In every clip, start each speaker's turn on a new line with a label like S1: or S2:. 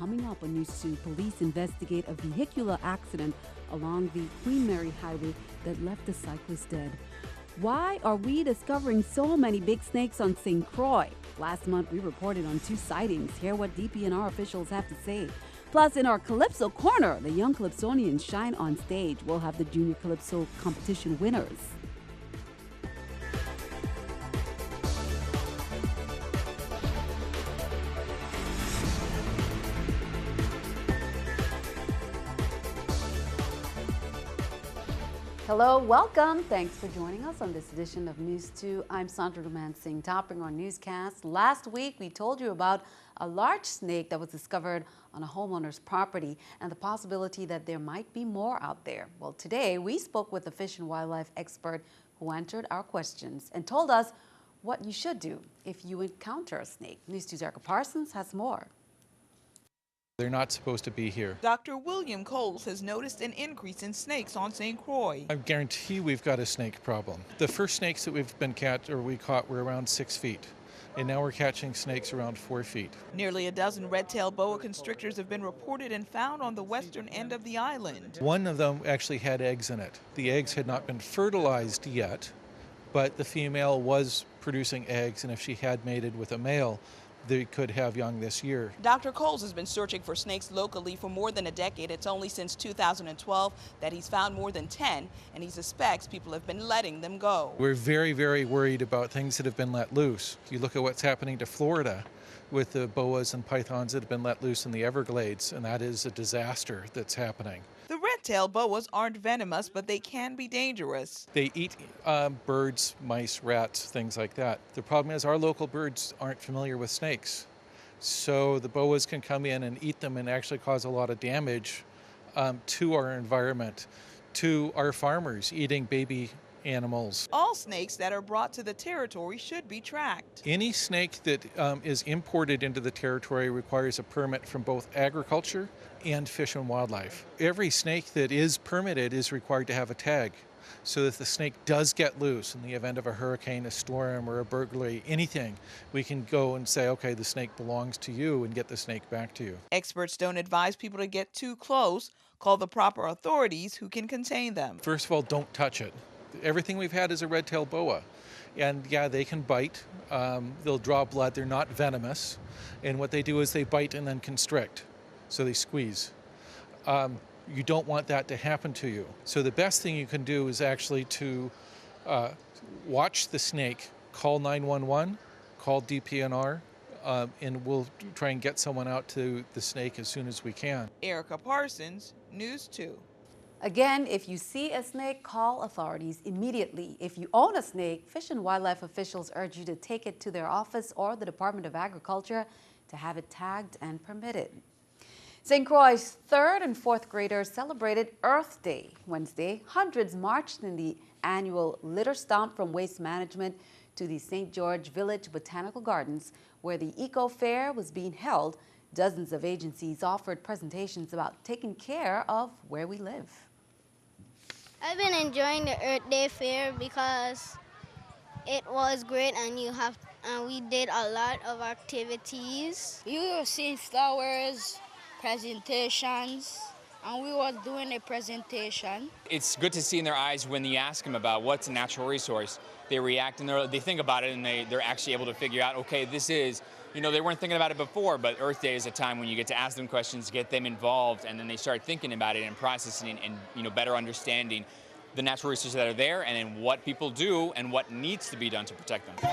S1: Coming up on News 2, police investigate a vehicular accident along the Queen Mary Highway that left a cyclist dead. Why are we discovering so many big snakes on St. Croix? Last month, we reported on 2 sightings. Hear what DPNR officials have to say. Plus, in our Calypso Corner, the young calypsonians shine on stage. We'll have the Junior Calypso competition winners. Hello, welcome. Thanks for joining us on this edition of News 2. I'm Sandra Dumansing, topping our newscast. Last week, we told you about a large snake that was discovered on a homeowner's property and the possibility that there might be more out there. Well, today, we spoke with a fish and wildlife expert who answered our questions and told us what you should do if you encounter a snake. News 2's Erica Parsons has more.
S2: They're not supposed to be here.
S3: Dr. William Coles has noticed an increase in snakes on St. Croix.
S2: I guarantee we've got a snake problem. The first snakes that we caught were around 6 feet, and now we're catching snakes around 4 feet.
S3: Nearly a dozen red-tailed boa constrictors have been reported and found on the western end of the island.
S2: One of them actually had eggs in it. The eggs had not been fertilized yet, but the female was producing eggs, and if she had mated with a male, they could have young this year.
S3: Dr. Coles has been searching for snakes locally for more than a decade. It's only since 2012 that he's found more than 10, and he suspects people have been letting them go.
S2: We're very, very worried about things that have been let loose. You look at what's happening to Florida with the boas and pythons that have been let loose in the Everglades, and that is a disaster that's happening.
S3: The red-tailed boas aren't venomous, but they can be dangerous.
S2: They eat birds, mice, rats, things like that. The problem is our local birds aren't familiar with snakes. So the boas can come in and eat them and actually cause a lot of damage to our environment, to our farmers eating baby animals.
S3: All snakes that are brought to the territory should be tracked.
S2: Any snake that is imported into the territory requires a permit from both agriculture and fish and wildlife. Every snake that is permitted is required to have a tag, so that if the snake does get loose in the event of a hurricane, a storm, or a burglary, anything, we can go and say, okay, the snake belongs to you, and get the snake back to you.
S3: Experts don't advise people to get too close. Call the proper authorities who can contain them.
S2: First of all, don't touch it. Everything we've had is a red-tailed boa. And yeah, they can bite. They'll draw blood. They're not venomous. And what they do is they bite and then constrict. So they squeeze. You don't want that to happen to you. So the best thing you can do is actually to watch the snake, call 911, call DPNR, and we'll try and get someone out to the snake as soon as we can.
S3: Erica Parsons, News 2.
S1: Again, if you see a snake, call authorities immediately. If you own a snake, Fish and Wildlife officials urge you to take it to their office or the Department of Agriculture to have it tagged and permitted. St. Croix's 3rd and 4th graders celebrated Earth Day Wednesday. Hundreds marched in the annual litter stomp from Waste Management to the St. George Village Botanical Gardens, where the Eco Fair was being held. Dozens of agencies offered presentations about taking care of where we live.
S4: I've been enjoying the Earth Day Fair because it was great, and we did a lot of activities.
S5: You were seeing flowers, presentations, and we were doing a presentation.
S6: It's good to see in their eyes when you ask them about what's a natural resource. They react and they think about it, and they're actually able to figure out, okay, this is, they weren't thinking about it before, but Earth Day is a time when you get to ask them questions, get them involved, and then they start thinking about it and processing and better understanding the natural resources that are there, and then what people do and what needs to be done to protect them.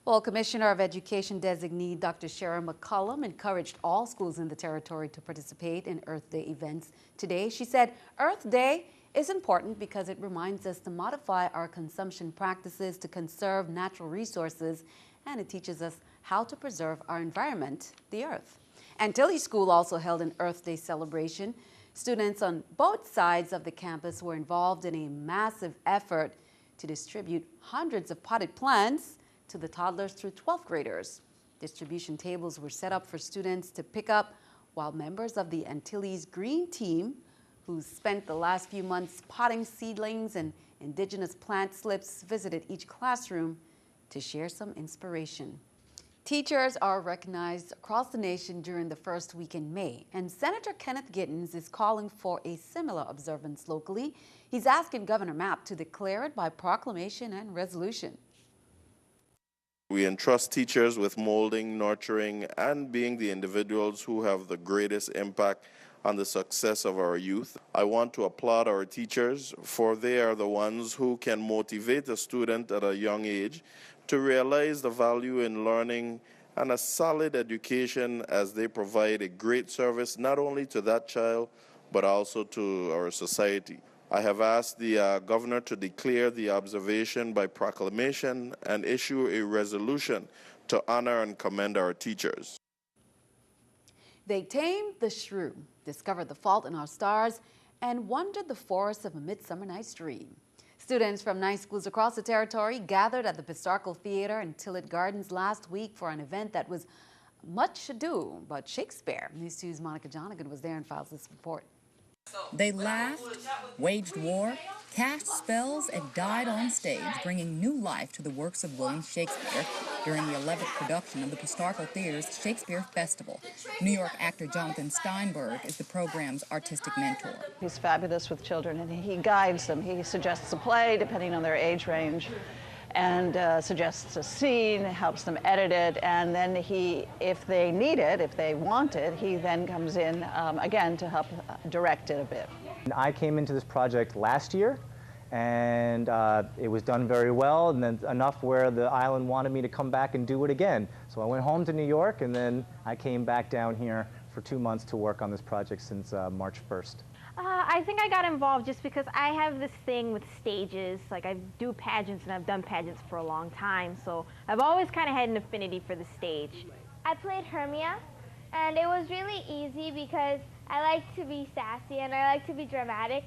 S1: Well, Commissioner of Education designee Dr. Sharon McCollum encouraged all schools in the territory to participate in Earth Day events today. She said Earth Day is important because it reminds us to modify our consumption practices to conserve natural resources, and it teaches us how to preserve our environment, the earth. Antilles School also held an Earth Day celebration. Students on both sides of the campus were involved in a massive effort to distribute hundreds of potted plants to the toddlers through 12th graders. Distribution tables were set up for students to pick up, while members of the Antilles Green Team, who spent the last few months potting seedlings and indigenous plant slips, visited each classroom to share some inspiration. Teachers are recognized across the nation during the first week in May, and Senator Kenneth Gittens is calling for a similar observance locally. He's asking Governor Mapp to declare it by proclamation and resolution.
S7: We entrust teachers with molding, nurturing, and being the individuals who have the greatest impact on the success of our youth. I want to applaud our teachers, for they are the ones who can motivate a student at a young age to realize the value in learning and a solid education, as they provide a great service not only to that child but also to our society. I have asked the governor to declare the observation by proclamation and issue a resolution to honor and commend our teachers.
S1: They tamed the shrew, discovered the fault in our stars, and wandered the forests of A Midsummer Night's Dream. Students from 9 schools across the territory gathered at the Historical Theater in Tillett Gardens last week for an event that was much ado about Shakespeare. News 2's Monica Jonigan was there and files this report.
S8: They laughed, waged war, cast spells, and died on stage, bringing new life to the works of William Shakespeare during the 11th production of the Historical Theater's Shakespeare Festival. New York actor Jonathan Steinberg is the program's artistic mentor.
S9: He's fabulous with children, and he guides them. He suggests a play depending on their age range, and suggests a scene, helps them edit it, and then he, if they need it, if they want it, he then comes in again to help direct it a bit.
S10: I came into this project last year, and it was done very well, and then enough where the island wanted me to come back and do it again. So I went home to New York, and then I came back down here for 2 months to work on this project since March 1st.
S11: I think I got involved just because I have this thing with stages. Like, I do pageants, and I've done pageants for a long time, so I've always kind of had an affinity for the stage.
S12: I played Hermia, and it was really easy because I like to be sassy and I like to be dramatic.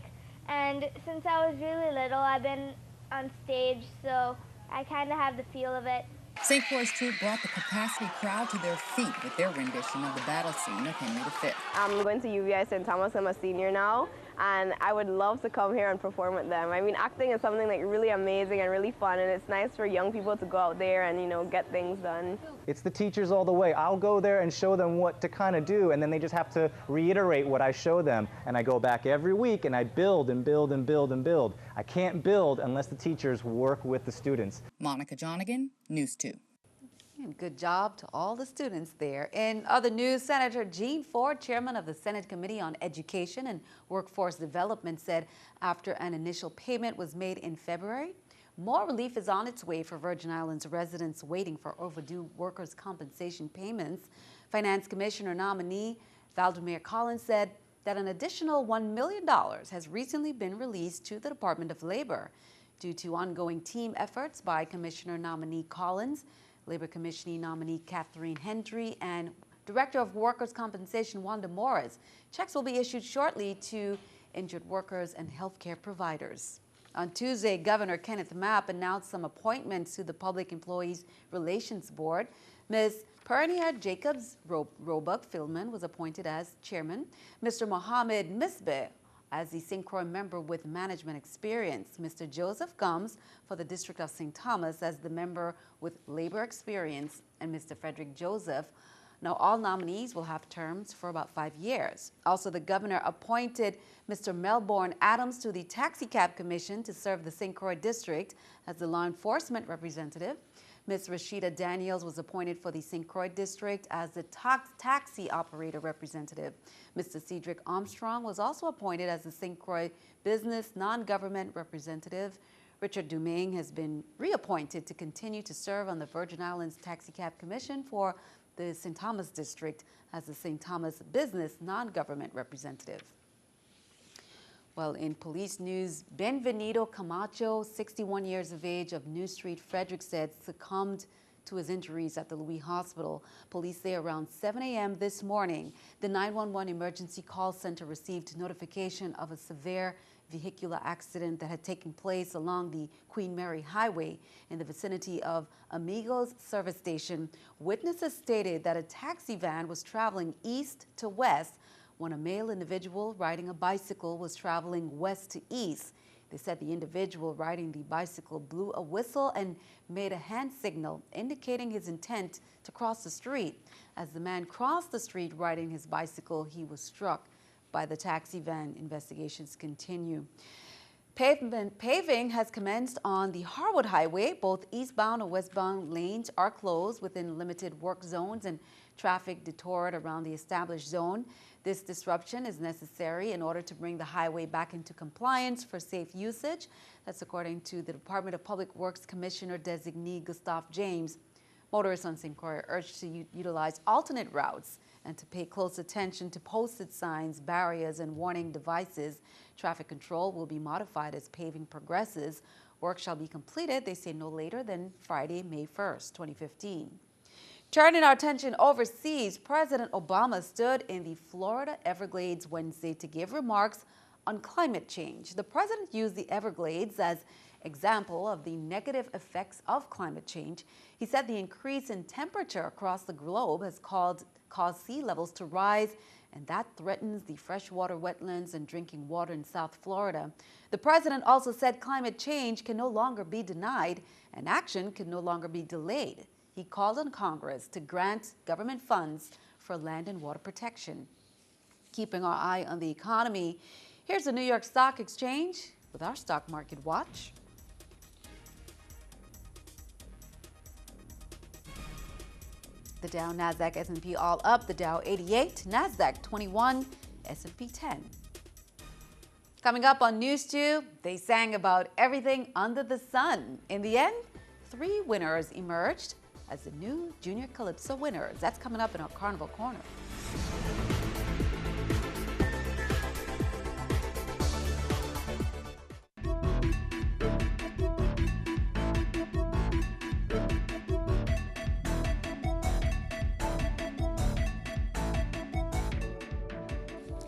S12: And since I was really little, I've been on stage, so I kind of have the feel of it.
S8: St. Croix troupe brought the capacity crowd to their feet with their rendition of the battle scene of Henry V.
S13: I'm going to UVI St. Thomas. I'm a senior now, and I would love to come here and perform with them. I mean, acting is something like really amazing and really fun, and it's nice for young people to go out there and, you know, get things done.
S10: It's the teachers all the way. I'll go there and show them what to kind of do, and then they just have to reiterate what I show them. And I go back every week and I build and build and build and build. I can't build unless the teachers work with the students.
S8: Monica Jonigan, News 2.
S1: And good job to all the students there. In other news, Senator Gene Ford, chairman of the Senate Committee on Education and Workforce Development, said after an initial payment was made in February, more relief is on its way for Virgin Islands residents waiting for overdue workers' compensation payments. Finance Commissioner nominee Valdemar Collins said that an additional $1 million has recently been released to the Department of Labor. Due to ongoing team efforts by Commissioner nominee Collins, Labor Commissioner nominee Catherine Hendry, and Director of Workers' Compensation Wanda Morris, checks will be issued shortly to injured workers and healthcare providers. On Tuesday, Governor Kenneth Mapp announced some appointments to the Public Employees Relations Board. Ms. Pernia Jacobs Roebuck Philman was appointed as chairman. Mr. Mohammed Misbeh as the St. Croix member with management experience. Mr. Joseph Gums for the District of St. Thomas as the member with labor experience, and Mr. Frederick Joseph. Now, all nominees will have terms for about 5 years. Also, the governor appointed Mr. Melbourne Adams to the Taxi Cab Commission to serve the St. Croix District as the law enforcement representative. Ms. Rashida Daniels was appointed for the St. Croix District as the taxi operator representative. Mr. Cedric Armstrong was also appointed as the St. Croix Business Non-Government Representative. Richard Dumaine has been reappointed to continue to serve on the Virgin Islands Taxi Cab Commission for the St. Thomas District as the St. Thomas Business Non-Government Representative. Well, in police news, Benvenido Camacho, 61 years of age, of New Street, Frederiksted, succumbed to his injuries at the Louis Hospital. Police say around 7 a.m. this morning, the 911 emergency call center received notification of a severe vehicular accident that had taken place along the Queen Mary Highway in the vicinity of Amigos Service Station. Witnesses stated that a taxi van was traveling east to west when a male individual riding a bicycle was traveling west to east. They said the individual riding the bicycle blew a whistle and made a hand signal indicating his intent to cross the street. As the man crossed the street riding his bicycle, he was struck by the taxi van. Investigations continue. Paving has commenced on the Harwood Highway. Both eastbound and westbound lanes are closed within limited work zones and traffic detoured around the established zone. This disruption is necessary in order to bring the highway back into compliance for safe usage. That's according to the Department of Public Works Commissioner Designee Gustav James. Motorists on St. Croix are urged to utilize alternate routes and to pay close attention to posted signs, barriers, and warning devices. Traffic control will be modified as paving progresses. Work shall be completed, they say, no later than Friday, May 1st, 2015. Turning our attention overseas, President Obama stood in the Florida Everglades Wednesday to give remarks on climate change. The president used the Everglades as example of the negative effects of climate change. He said the increase in temperature across the globe has caused sea levels to rise, and that threatens the freshwater wetlands and drinking water in South Florida. The president also said climate change can no longer be denied and action can no longer be delayed. He called on Congress to grant government funds for land and water protection. Keeping our eye on the economy, here's the New York Stock Exchange with our stock market watch. The Dow, Nasdaq, S&P all up. The Dow 88, Nasdaq 21, S&P 10. Coming up on NEWS2, they sang about everything under the sun. In the end, 3 winners emerged as the new Junior Calypso Winners. That's coming up in our Carival Corner.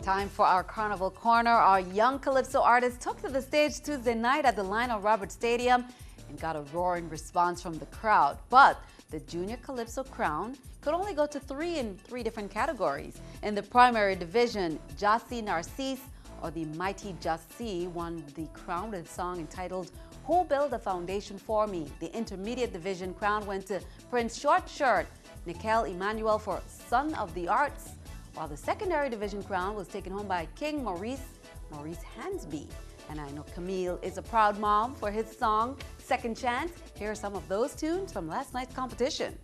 S1: Time for our Carival Corner. Our young Calypso artists took to the stage Tuesday night at the Lionel Roberts Stadium and got a roaring response from the crowd. But the Junior Calypso crown could only go to 3 in 3 different categories. In the primary division, Jassy Narcisse, or the Mighty Jassy, won the crown with a song entitled Who Built a Foundation for Me. The intermediate division crown went to Prince Short Shirt, Nikhil Emmanuel for Son of the Arts, while the secondary division crown was taken home by King Maurice Hansby. And I know Camille is a proud mom for his song, Second Chance. Here are some of those tunes from last night's competition.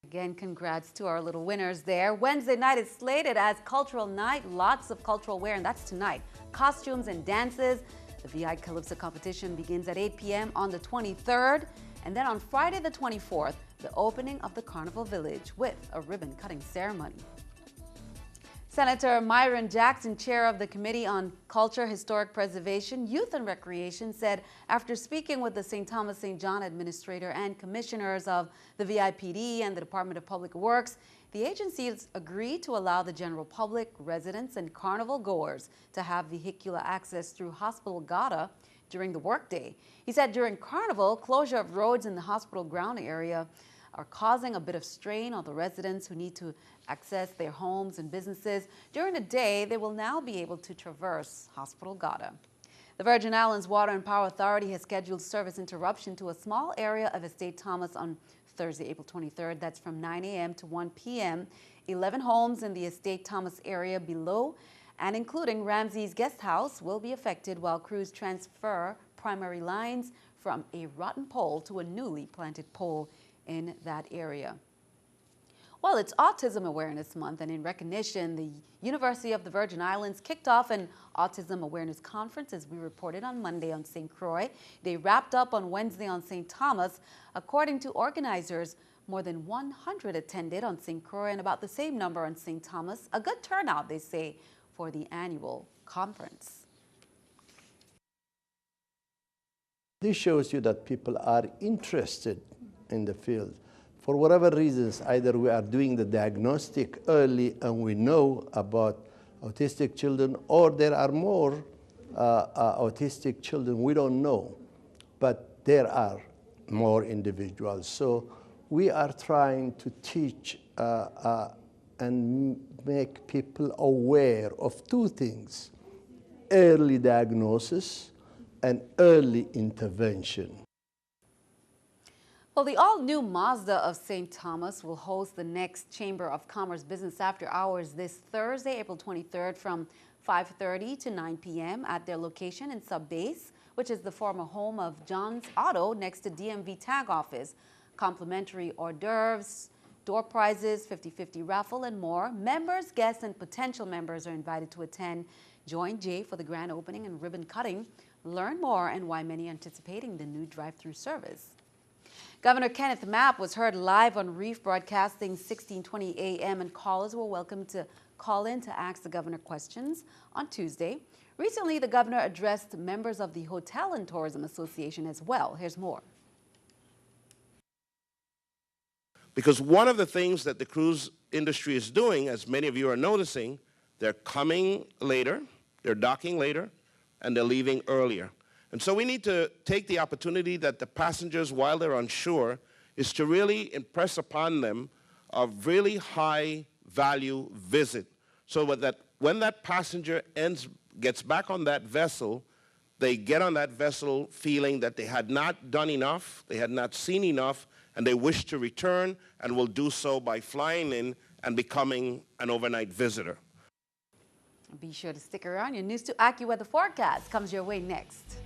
S1: Again, congrats to our little winners there. Wednesday night is slated as cultural night. Lots of cultural wear, and that's tonight. Costumes and dances. The VI Calypso competition begins at 8 p.m. on the 23rd. And then on Friday the 24th, the opening of the Carnival Village with a ribbon-cutting ceremony. Senator Myron Jackson, chair of the Committee on Culture, Historic Preservation, Youth and Recreation, said after speaking with the St. Thomas St. John administrator and commissioners of the VIPD and the Department of Public Works, the agencies agreed to allow the general public, residents, and carnival goers to have vehicular access through Hospital Gata during the workday. He said during Carnival, closure of roads in the hospital ground area are causing a bit of strain on the residents who need to access their homes and businesses. During the day, they will now be able to traverse Hospital Gata. The Virgin Islands Water and Power Authority has scheduled service interruption to a small area of Estate Thomas on Thursday, April 23rd. That's from 9 a.m. to 1 p.m. 11 homes in the Estate Thomas area below and including Ramsey's Guest House will be affected while crews transfer primary lines from a rotten pole to a newly planted pole in that area. Well, it's Autism Awareness Month, and in recognition, the University of the Virgin Islands kicked off an Autism Awareness Conference, as we reported on Monday on St. Croix. They wrapped up on Wednesday on St. Thomas. According to organizers, more than 100 attended on St. Croix and about the same number on St. Thomas. A good turnout, they say, for the annual conference.
S14: This shows you that people are interested in the field. For whatever reasons, either we are doing the diagnostic early and we know about autistic children, or there are more autistic children we don't know, but there are more individuals. So we are trying to teach and make people aware of two things: early diagnosis and early intervention.
S1: Well, the all-new Mazda of St. Thomas will host the next Chamber of Commerce Business After Hours this Thursday, April 23rd from 5:30 to 9 p.m. at their location in Subbase, which is the former home of John's Auto next to DMV Tag Office. Complimentary hors d'oeuvres, door prizes, 50-50 raffle, and more. Members, guests, and potential members are invited to attend. Join Jay for the grand opening and ribbon cutting. Learn more and why many are anticipating the new drive-through service. Governor Kenneth Mapp was heard live on Reef Broadcasting 1620 a.m. and callers were welcome to call in to ask the governor questions on Tuesday. Recently, the governor addressed members of the Hotel and Tourism Association as well. Here's more.
S15: Because one of the things that the cruise industry is doing, as many of you are noticing, they're coming later, they're docking later, and they're leaving earlier. And so we need to take the opportunity that the passengers, while they're on shore, is to really impress upon them a really high value visit, so that when that passenger gets back on that vessel, they get on that vessel feeling that they had not done enough, they had not seen enough, and they wish to return, and will do so by flying in and becoming an overnight visitor.
S1: Be sure to stick around. Your News 2 AccuWeather forecast comes your way next.